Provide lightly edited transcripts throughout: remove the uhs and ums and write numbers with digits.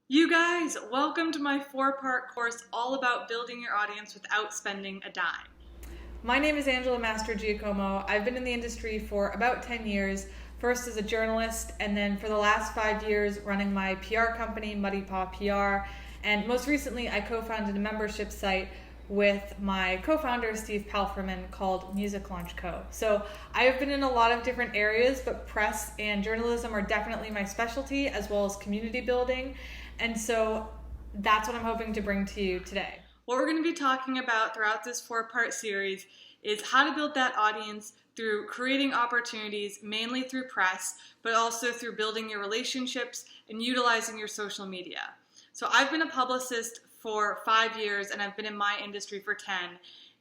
You guys, welcome to my 4-part course all about building your audience without spending a dime. My name is Mastrogiacomo. I've been in the industry for about 10 years, first as a journalist, and then for the last 5 years running my PR company, Muddy Paw PR, and most recently I co-founded a membership site with my co-founder Steve Palfreman called Music Launch Co. So I have been in a lot of different areas, but press and journalism are definitely my specialty, as well as community building. And so that's what I'm hoping to bring to you today. What we're going to be talking about throughout this 4-part series is how to build that audience through creating opportunities, mainly through press, but also through building your relationships and utilizing your social media. So I've been a publicist for 5 years and I've been in my industry for 10.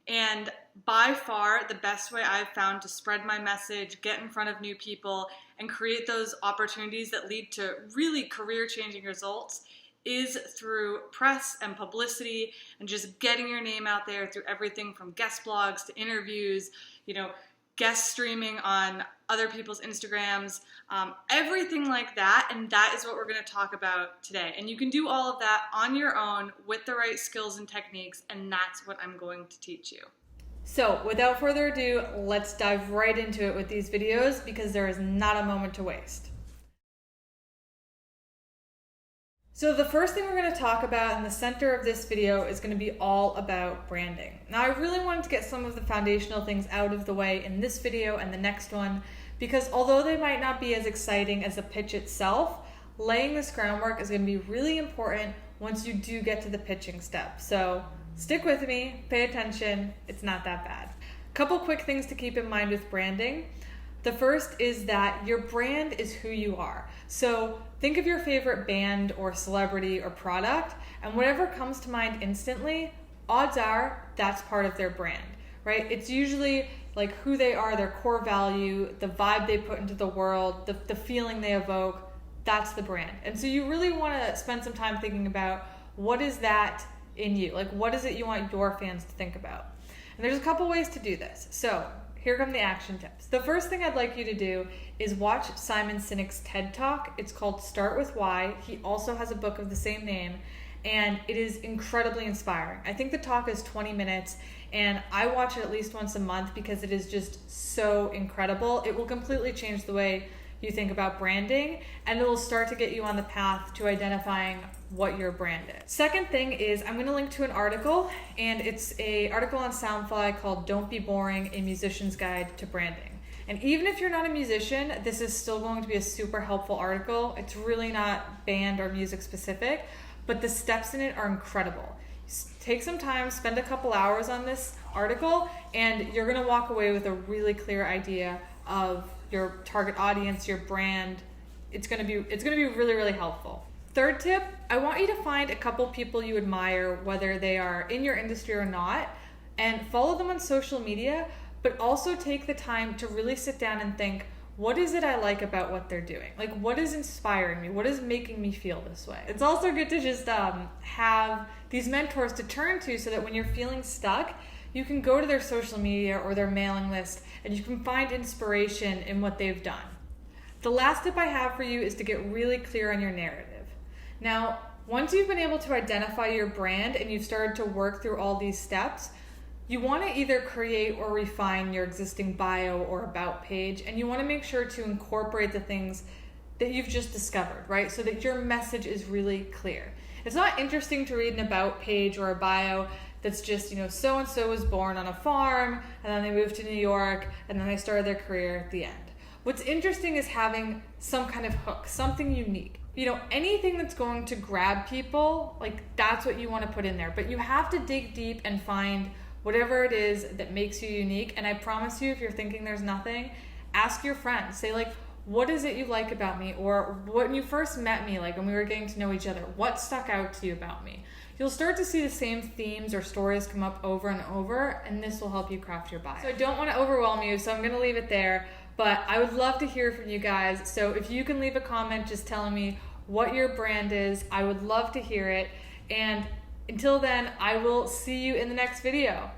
And by far the best way I've found to spread my message, get in front of new people, and create those opportunities that lead to really career-changing results is through press and publicity and just getting your name out there through everything from guest blogs to interviews, guest streaming on other people's Instagrams, everything like that. And that is what we're going to talk about today. And you can do all of that on your own with the right skills and techniques, and that's what I'm going to teach you. So without further ado, let's dive right into it with these videos because there is not a moment to waste. So the first thing we're going to talk about in the center of this video is going to be all about branding. Now I really wanted to get some of the foundational things out of the way in this video and the next one, because although they might not be as exciting as the pitch itself, laying this groundwork is going to be really important once you do get to the pitching step. So stick with me, pay attention, it's not that bad. A couple quick things to keep in mind with branding. The first is that your brand is who you are. So think of your favorite band or celebrity or product, and whatever comes to mind instantly, odds are that's part of their brand, right? It's usually like who they are, their core value, the vibe they put into the world, the feeling they evoke, that's the brand. And so you really want to spend some time thinking about what is that in you? Like what is it you want your fans to think about? And there's a couple ways to do this. So here come the action tips. The first thing I'd like you to do is watch Simon Sinek's TED Talk. It's called Start With Why. He also has a book of the same name, and it is incredibly inspiring. I think the talk is 20 minutes, and I watch it at least once a month because it is just so incredible. It will completely change the way you think about branding, and it will start to get you on the path to identifying what your brand is. Second thing is I'm going to link to an article, and it's an article on Soundfly called Don't Be Boring, A Musician's Guide to Branding. And even if you're not a musician, this is still going to be a super helpful article. It's really not band or music specific, but the steps in it are incredible. Take some time, spend a couple hours on this article, and you're going to walk away with a really clear idea of your target audience, your brand. It's going to be really, really helpful. Third tip, I want you to find a couple people you admire, whether they are in your industry or not, and follow them on social media, but also take the time to really sit down and think, what is it I like about what they're doing? Like, what is inspiring me? What is making me feel this way? It's also good to just have these mentors to turn to so that when you're feeling stuck, you can go to their social media or their mailing list and you can find inspiration in what they've done. The last tip I have for you is to get really clear on your narrative. Now, once you've been able to identify your brand and you've started to work through all these steps, you want to either create or refine your existing bio or about page, and you want to make sure to incorporate the things that you've just discovered, right? So that your message is really clear. It's not interesting to read an about page or a bio that's just, so-and-so was born on a farm, and then they moved to New York, and then they started their career at the end. What's interesting is having some kind of hook, something unique. Anything that's going to grab people, like that's what you want to put in there. But you have to dig deep and find whatever it is that makes you unique. And I promise you, if you're thinking there's nothing, ask your friends. Say like, what is it you like about me? Or when you first met me, like when we were getting to know each other, what stuck out to you about me? You'll start to see the same themes or stories come up over and over, and this will help you craft your bio. So I don't want to overwhelm you, so I'm going to leave it there, but I would love to hear from you guys. So if you can leave a comment just telling me what your brand is, I would love to hear it. And until then, I will see you in the next video.